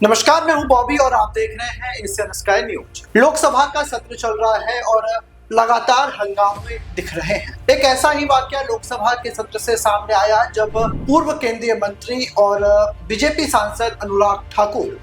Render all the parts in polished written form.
नमस्कार, मैं हूं बॉबी और आप देख रहे हैं एशियन स्काई न्यूज। लोकसभा का सत्र चल रहा है और लगातार हंगामे दिख रहे हैं। एक ऐसा ही वाकया लोकसभा के सत्र से सामने आया जब पूर्व केंद्रीय मंत्री और बीजेपी सांसद अनुराग ठाकुर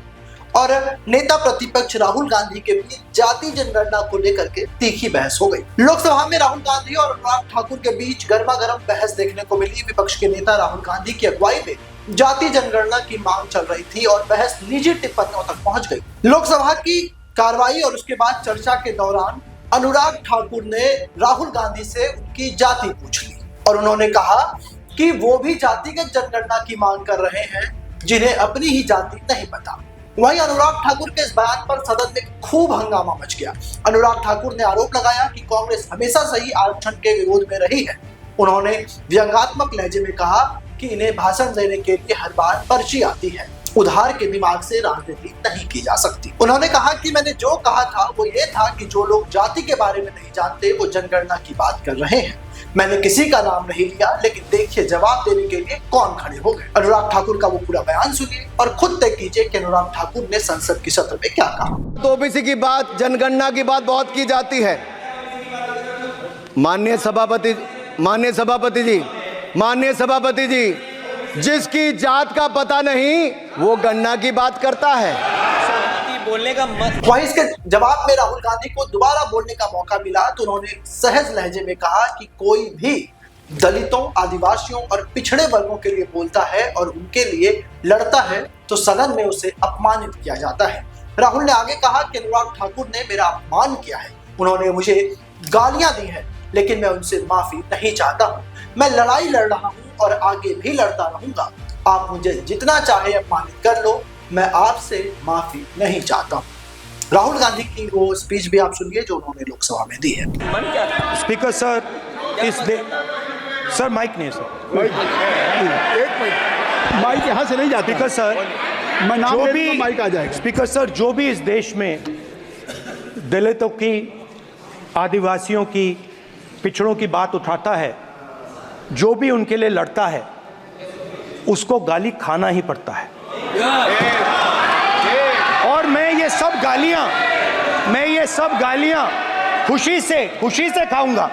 और नेता प्रतिपक्ष राहुल गांधी के बीच जाति जनगणना को लेकर के तीखी बहस हो गई। लोकसभा में राहुल गांधी और अनुराग ठाकुर के बीच गर्मागर्म बहस देखने को मिली। विपक्ष के नेता राहुल गांधी की अगुवाई में जाति जनगणना की मांग चल रही थी और बहस निजी टिप्पणियों तक पहुंच गई। लोकसभा की कार्रवाई और उसके बाद चर्चा के दौरान अनुराग ठाकुर ने राहुल गांधी से उनकी जाति पूछ ली और उन्होंने कहा कि वो भी जातिगत जनगणना की मांग कर रहे हैं जिन्हें अपनी ही जाति नहीं पता। वहीं अनुराग ठाकुर के इस बयान पर सदन में खूब हंगामा मच गया। अनुराग ठाकुर ने आरोप लगाया कि कांग्रेस हमेशा से ही आरक्षण के विरोध में रही है। उन्होंने व्यंग्यात्मक लहजे में कहा कि इन्हें भाषण देने के लिए हर बार पर्ची आती है, उधार के दिमाग से राजनीति नहीं की जा सकती। उन्होंने कहा कि मैंने जो कहा था वो ये था कि जो लोग जाति के बारे में नहीं जानते वो जनगणना की बात कर रहे हैं। मैंने किसी का नाम नहीं लिया, लेकिन देखिए जवाब देने के लिए कौन खड़े हो गए। अनुराग ठाकुर का वो पूरा बयान सुनिए और खुद तय कीजिए कि अनुराग ठाकुर ने संसद के सत्र में क्या कहा। तो ओबीसी की बात, जनगणना की बात बहुत की जाती है। माननीय सभापति जी, जिसकी जात का पता नहीं वो गणना की बात करता है। बोलने का वहीं इसके जवाब में राहुल गांधी को दोबारा बोलने का मौका मिला तो उन्होंने सहज लहजे में कहा कि कोई भी दलितों, आदिवासियों और पिछड़े वर्गों के लिए बोलता है और उनके लिए लड़ता है तो सदन में उसे अपमानित किया जाता है। राहुल ने आगे कहा कि अनुराग ठाकुर ने मेरा अपमान किया है, उन्होंने मुझे गालियां दी है, लेकिन मैं उनसे माफी नहीं चाहता हूँ। मैं लड़ाई लड़ रहा हूँ और आगे भी लड़ता रहूंगा। आप मुझे जितना चाहे अपमानित कर लो, मैं आपसे माफी नहीं चाहता हूँ। राहुल गांधी की वो स्पीच भी आप सुनिए जो उन्होंने लोकसभा में दी है। स्पीकर सर, सर माइक नहीं सर, एक मिनट, माइक यहाँ से नहीं जाता। स्पीकर सर, मैं नाम जो ले भी लूँगा, माइक आ जाएगा। स्पीकर सर, जो भी इस देश में दलितों की, आदिवासियों की, पिछड़ों की बात उठाता है, जो भी उनके लिए लड़ता है, उसको गाली खाना ही पड़ता है। और मैं ये सब गालियां खुशी से खाऊंगा,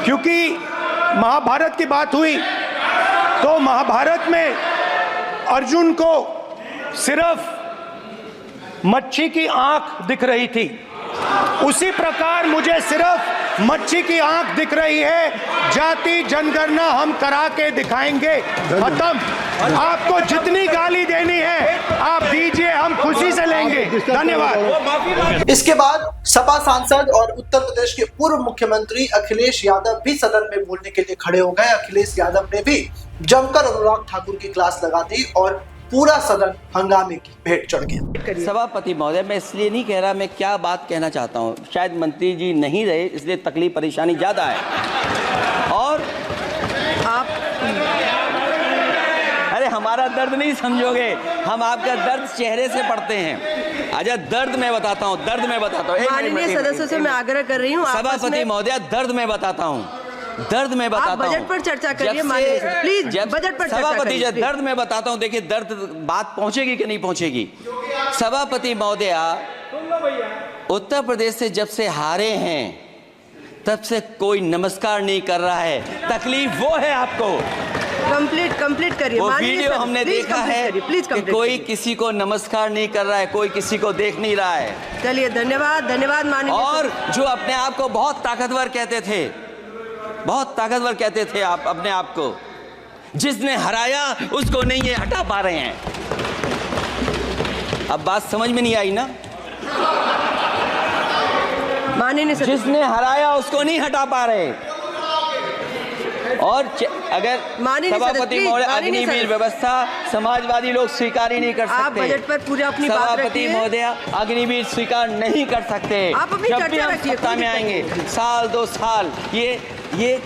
क्योंकि महाभारत की बात हुई तो महाभारत में अर्जुन को सिर्फ मच्छी की आंख दिख रही थी, उसी प्रकार मुझे सिर्फ मच्छी की आंख दिख रही है। जाति जनगणना हम करा के दिखाएंगे। खत्म। आपको जितनी गाली देनी है आप दीजिए, हम खुशी से लेंगे। धन्यवाद। इसके बाद सपा सांसद और उत्तर प्रदेश के पूर्व मुख्यमंत्री अखिलेश यादव भी सदन में बोलने के लिए खड़े हो गए। अखिलेश यादव ने भी जमकर अनुराग ठाकुर की क्लास लगा दी और पूरा सदन हंगामे की भेंट चढ़ गया। सभापति महोदय, मैं इसलिए नहीं कह रहा, मैं क्या बात कहना चाहता हूँ, शायद मंत्री जी नहीं रहे इसलिए तकलीफ परेशानी ज़्यादा है। और आप अरे हमारा दर्द नहीं समझोगे, हम आपका दर्द चेहरे से पढ़ते हैं। अच्छा, दर्द मैं बताता हूँ। माननीय सदस्यों से मैं आग्रह कर रही हूँ, सभापति महोदय, दर्द मैं बताता हूँ। बजट पर चर्चा करिए, प्लीज बजट पर सभापति जी, दर्द मैं बताता हूँ। देखिए, दर्द बात पहुंचेगी कि नहीं पहुंचेगी। सभापति महोदया, उत्तर प्रदेश से जब से हारे हैं तब से कोई नमस्कार नहीं कर रहा है। तकलीफ वो है आपको। कंप्लीट करिए। वो वीडियो हमने देखा है कि कोई किसी को नमस्कार नहीं कर रहा है, कोई किसी को देख नहीं रहा है। चलिए, धन्यवाद माननीय। और जो अपने आप को बहुत ताकतवर कहते थे आप अपने आप को, जिसने हराया उसको नहीं ये हटा पा रहे हैं। अब बात समझ में नहीं आई ना? माननीय जिसने हराया उसको नहीं हटा पा रहे। और अगर सभापति महोदय, अग्निवीर व्यवस्था समाजवादी लोग स्वीकार ही नहीं कर सकते। आप बजट पर पूरी अपनी बात रखिए। सभापति महोदय, अग्निवीर स्वीकार नहीं कर सकते। जब भी हम सत्ता में आएंगे, साल 2 साल, ये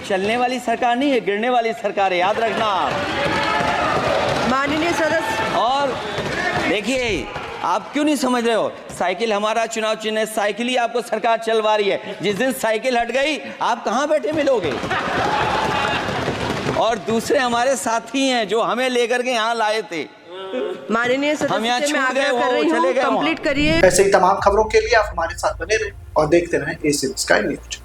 चलने वाली सरकार नहीं है, गिरने वाली सरकार है, याद रखना आप। माननीय सदस्य, और देखिए, आप क्यों नहीं समझ रहे हो? साइकिल हमारा चुनाव चिन्ह है, साइकिल ही आपको सरकार चलवा रही है। जिस दिन साइकिल हट गई, आप कहाँ बैठे मिलोगे? और दूसरे हमारे साथी हैं जो हमें लेकर के यहाँ लाए थे। माननीय हम यहाँ सदस्य मैं छूट गए, आग्रह कर वो रही चले हूँ गए वहाँ। कंप्लीट करिए। ऐसे ही तमाम खबरों के लिए आप हमारे साथ बने रहें और देखते रहें एशियन स्काई न्यूज।